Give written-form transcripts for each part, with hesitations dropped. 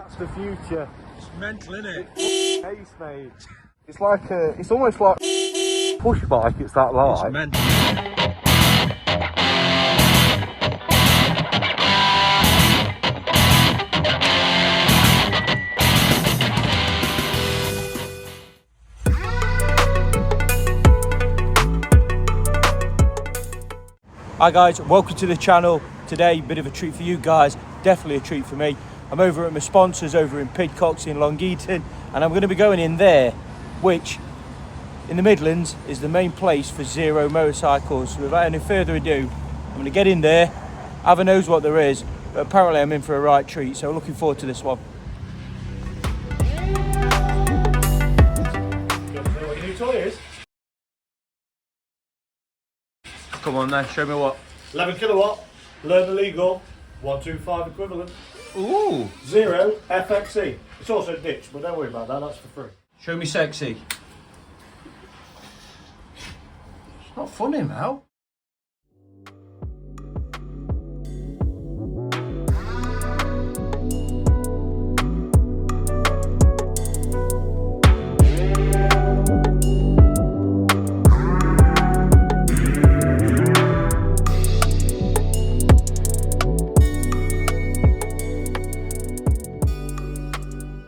That's the future. It's mental, isn't it? Pace, mate. It's like it's almost like push bike. It's that light. It's mental. Hi guys, welcome to the channel. Today, bit of a treat for you guys, definitely a treat for me. I'm over at my sponsors over in Pidcock in Eaton, and I'm going to be going in there, which in the Midlands is the main place for Zero motorcycles. So without any further ado, I'm going to get in there, have a nose what there is, but apparently I'm in for a right treat, so looking forward to this one. What your new toy is? Come on then, show me what. 11 kilowatt, learn the legal, 125 equivalent. Ooh! Zero FXE. It's also ditch, but don't worry about that, that's for free. Show me sexy. It's not funny, Mel.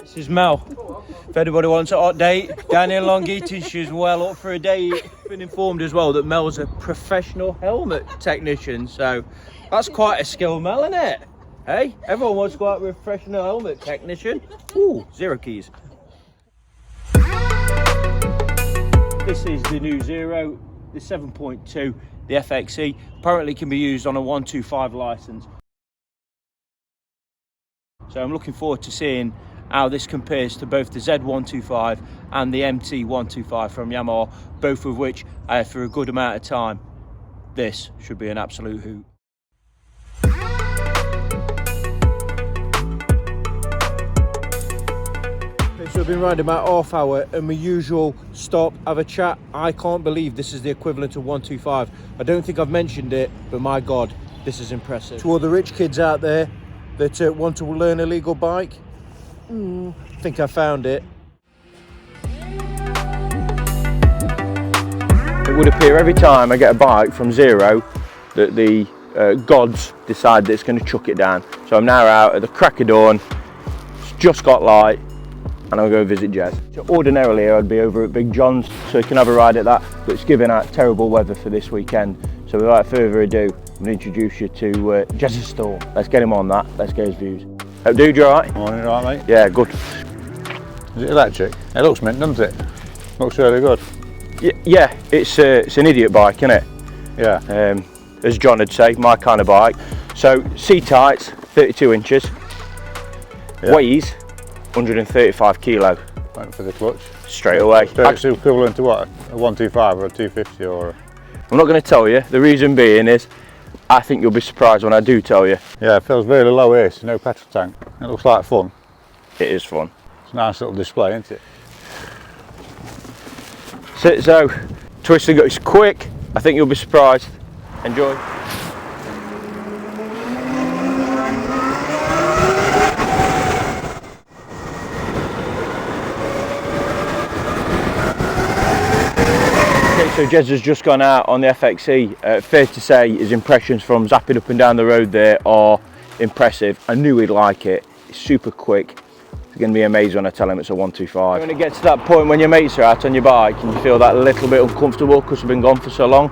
This is Mel. If anybody wants a hot date down in Long Eaton, she's well up for a date. Been informed as well that Mel's a professional helmet technician, so that's quite a skill, Mel, isn't it? Hey, everyone wants to go out with a professional helmet technician. Ooh, Zero keys. This is the new Zero, the 7.2, the FXE. Apparently can be used on a 125 license. So I'm looking forward to seeing how this compares to both the Z125 and the MT125 from Yamaha, both of which I had for a good amount of time. This should be an absolute hoot. So I've been riding about half hour and my usual stop, have a chat. I can't believe this is the equivalent of 125. I don't think I've mentioned it, but my God, this is impressive. To all the rich kids out there that want to learn a legal bike, I think I found it. It would appear every time I get a bike from Zero that the gods decide that it's going to chuck it down. So I'm now out at the crack of dawn, it's just got light, and I'll go visit Jez. So ordinarily I'd be over at Big John's so you can have a ride at that, but it's giving out terrible weather for this weekend. So without further ado, I'm going to introduce you to Jez's store. Let's get him on that, let's get his views. Dude, you alright? Morning, alright mate? Yeah, good. Is it electric? It looks mint, doesn't it? Looks really good. Yeah, it's an idiot bike, isn't it? Yeah. As John would say, my kind of bike. So, seat heights, 32 inches. Yeah. Weighs 135 kilo. Went for the clutch. Straight away. So it's equivalent to what? A 125 or a 250 or? I'm not going to tell you. The reason being is, I think you'll be surprised when I do tell you. Yeah, it feels really low here, so no petrol tank. It looks like fun. It is fun. It's a nice little display, isn't it? So twisting it's quick. I think you'll be surprised. Enjoy. So Jez has just gone out on the FXE. Fair to say his impressions from zapping up and down the road there are impressive. I knew he'd like it. It's super quick. It's going to be amazed when I tell him it's a 125. When it gets to that point when your mates are out on your bike and you feel that little bit uncomfortable because you've been gone for so long,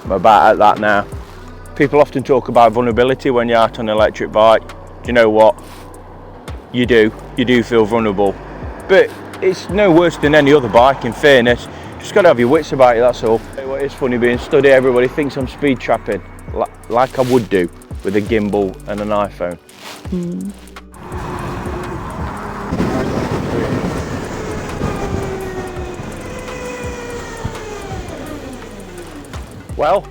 I'm about at that now. People often talk about vulnerability when you're out on an electric bike. Do you know what? You do feel vulnerable. But it's no worse than any other bike, in fairness. Just got to have your wits about you, that's all. What is funny being stood here, everybody thinks I'm speed trapping, like I would do with a gimbal and an iPhone. Well,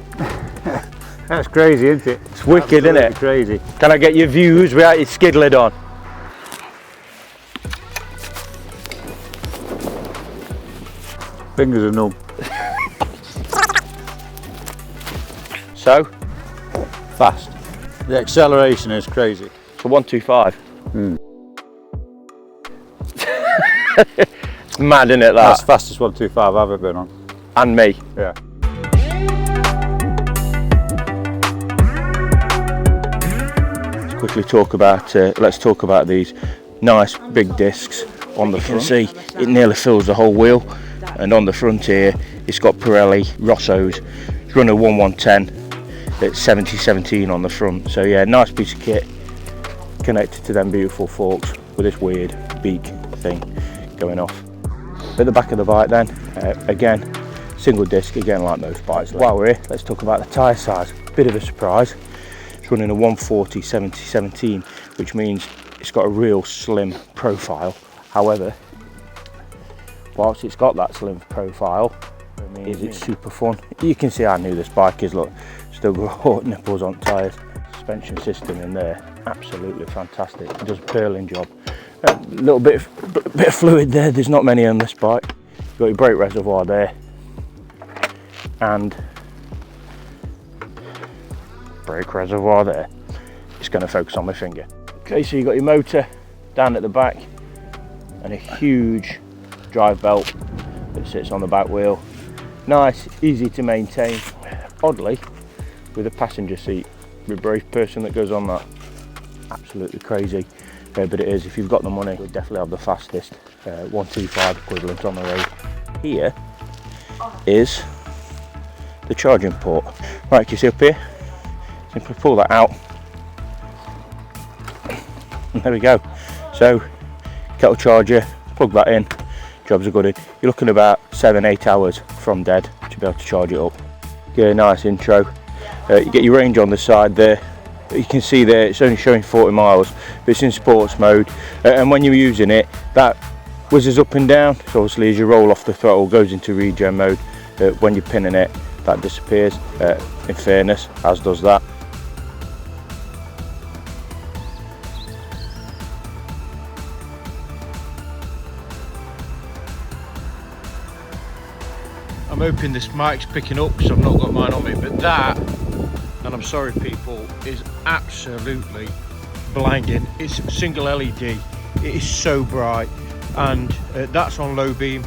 That's crazy, isn't it? it's wicked, isn't it? Crazy. Can I get your views without your skid lid on? Fingers are numb. So, Fast. The acceleration is crazy. it's a 125. It's mad, isn't it, that? That's the fastest 125 I've ever been on. And me. Yeah. Quickly talk about, let's talk about these nice big discs on the front. You can see it nearly fills the whole wheel, and on the front here it's got Pirelli Rossos. It's running a 1110, it's 7017 on the front, so yeah, nice piece of kit connected to them beautiful forks with this weird beak thing going off. At the back of the bike then, again single disc, again like most bikes. While we're here, let's talk about the tyre size. Bit of a surprise. Running a 140 70/17, which means it's got a real slim profile. However, whilst it's got that slim profile, it's super fun. You can see how new this bike is. Look, still got nipples on tyres. Suspension system in there, absolutely fantastic. It does a purling job. A little bit of fluid there. There's not many on this bike. You've got your brake reservoir there, and brake reservoir there. It's going to focus on my finger. Okay, so you've got your motor down at the back and a huge drive belt that sits on the back wheel. Nice, easy to maintain. Oddly, with a passenger seat, the brave person that goes on that. Absolutely crazy, but it is. If you've got the money, you'll definitely have the fastest 125 equivalent on the road. Here is the charging port. Right, can you see up here? Simply pull that out, and there we go. So, kettle charger, plug that in, jobs are good. You're looking about 7-8 hours from dead to be able to charge it up. Yeah, nice intro. You get your range on the side there. You can see there it's only showing 40 miles, but it's in sports mode. And when you're using it, that whizzes up and down. So obviously as you roll off the throttle, goes into regen mode. When you're pinning it, that disappears. In fairness, as does that. I'm hoping this mic's picking up because I've not got mine on me, but that, and I'm sorry people, is absolutely blinding. It's single LED, it is so bright, and that's on low beam,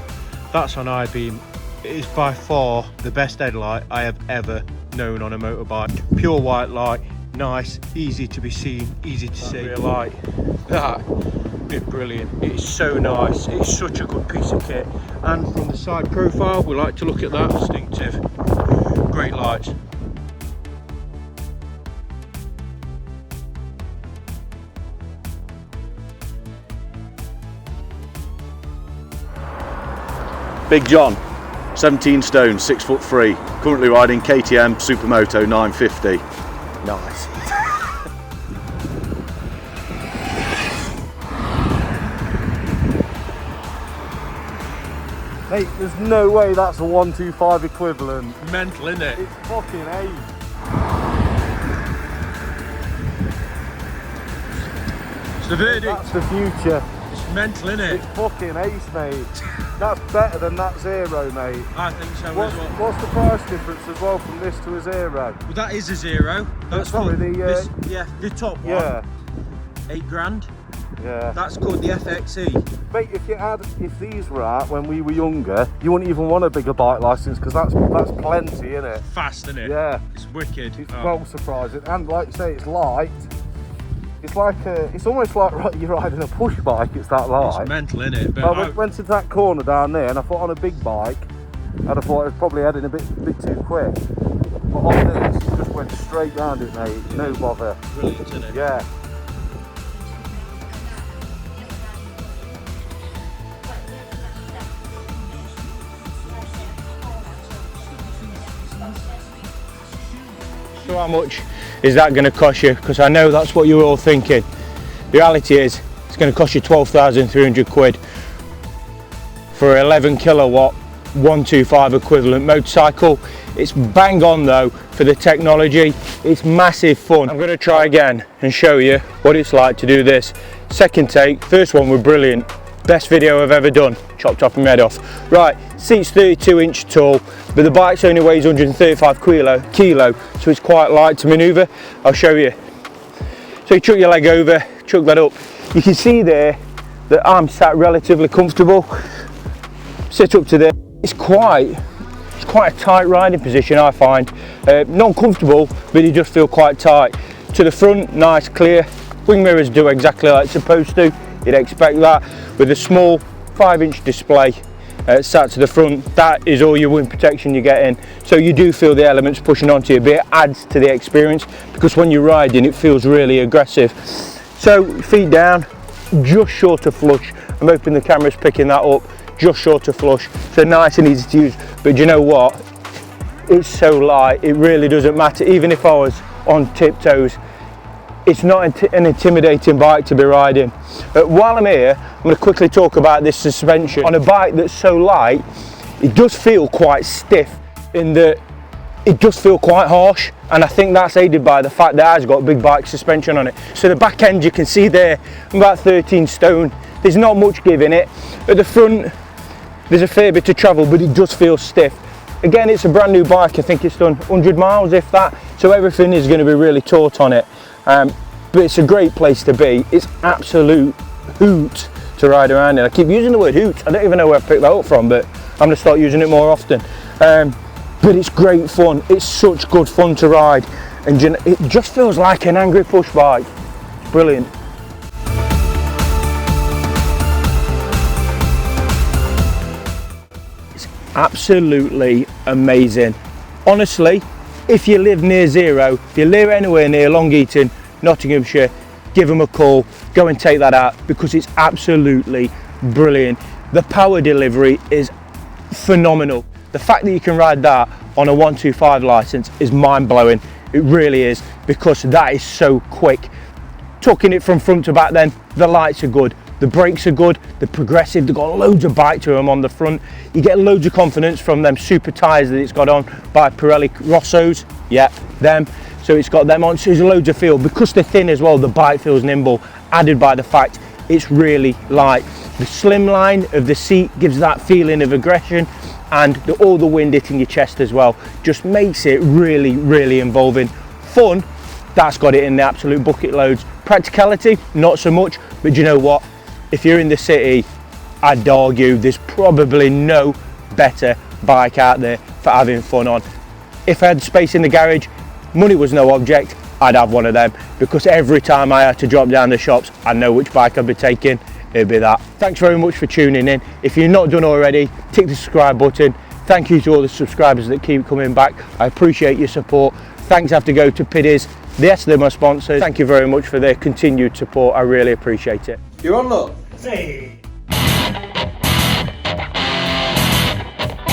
that's on high beam. It is by far the best headlight I have ever known on a motorbike. Pure white light, nice, easy to be seen, easy to see. Rear light, that is brilliant. It's so nice, it's such a good piece of kit. And from the side profile, we like to look at that, distinctive, great lights. Big John, 17 stone, 6'3", currently riding KTM Supermoto 950. Nice. Mate, there's no way that's a 125 equivalent. Mental, isn't it? It's fucking ace. It's the verdict. That's the future. It's mental, isn't it? It's fucking ace, mate. That's better than that Zero, mate. I think so as well. What's the price difference as well from this to a Zero? Well, that is a Zero. That's sorry, for the yeah, the top one. yeah, 8 grand. yeah. That's called the FXE. Mate, if these were out when we were younger, you wouldn't even want a bigger bike license because that's plenty, isn't it? Fast, isn't it? Yeah. It's wicked. It's well surprising, and like you say, it's light. It's like it's almost like you're riding a push bike. It's that light. It's mental, isn't it? But I went into that corner down there, and I thought on a big bike, I'd have thought I was probably heading a bit too quick. But on this, it just went straight round it, mate. No bother. Brilliant, isn't it? Yeah. So how much is that going to cost you? Because I know that's what you're all thinking. The reality is it's going to cost you 12,300 quid for an 11 kilowatt 125 equivalent motorcycle. It's bang on though for the technology. It's massive fun. I'm going to try again and show you what it's like to do this. Second take, first one was brilliant. Best video I've ever done. Chopped off my head off. Right, seat's 32 inch tall, but the bike's only weighs 135 kilo, so it's quite light to manoeuvre. I'll show you. So you chuck your leg over, chuck that up. You can see there that I'm sat relatively comfortable. Sit up to there. It's quite a tight riding position, I find. Not comfortable, but you just feel quite tight. To the front, nice, clear. Wing mirrors do exactly like it's supposed to. You'd expect that. With a small 5-inch display sat to the front, that is all your wind protection you're getting. So you do feel the elements pushing onto you, but it adds to the experience because when you're riding, it feels really aggressive. So feet down, just short of flush. I'm hoping the camera's picking that up. Just short of flush, so nice and easy to use. But you know what? It's so light, it really doesn't matter. Even if I was on tiptoes, it's not an intimidating bike to be riding. While I'm here, I'm going to quickly talk about this suspension. On a bike that's so light, it does feel quite stiff in that it does feel quite harsh, and I think that's aided by the fact that it has got big bike suspension on it. So the back end, you can see there, I'm about 13 stone. There's not much give in it. At the front, there's a fair bit to travel, but it does feel stiff. Again, it's a brand new bike. I think it's done 100 miles, if that. So everything is going to be really taut on it. But it's a great place to be. It's absolute hoot to ride around in. I keep using the word hoot. I don't even know where I picked that up from, but I'm going to start using it more often. But it's great fun. It's such good fun to ride. And it just feels like an angry push bike. It's brilliant. Absolutely amazing. Honestly, if you live near Zero, if you live anywhere near Long Eaton, Nottinghamshire, give them a call, go and take that out because it's absolutely brilliant. The power delivery is phenomenal. The fact that you can ride that on a 125 license is mind-blowing. It really is, because that is so quick. Tucking it from front to back, then the lights are good. The brakes are good, they're progressive, they've got loads of bite to them on the front. You get loads of confidence from them super tyres that it's got on by Pirelli Rossos, yeah, them. So it's got them on, so there's loads of feel. Because they're thin as well, the bike feels nimble, added by the fact it's really light. The slimline of the seat gives that feeling of aggression, and all the wind hitting your chest as well just makes it really, really involving. Fun, that's got it in the absolute bucket loads. Practicality, not so much, but you know what? If you're in the city, I'd argue there's probably no better bike out there for having fun on. If I had space in the garage, money was no object, I'd have one of them, because every time I had to drop down the shops, I know which bike I'd be taking, it'd be that. Thanks very much for tuning in. If you're not done already, tick the subscribe button. Thank you to all the subscribers that keep coming back. I appreciate your support. Thanks have to go to Piddies. Yes, they're my sponsors. Thank you very much for their continued support. I really appreciate it. You're on, look. Hey.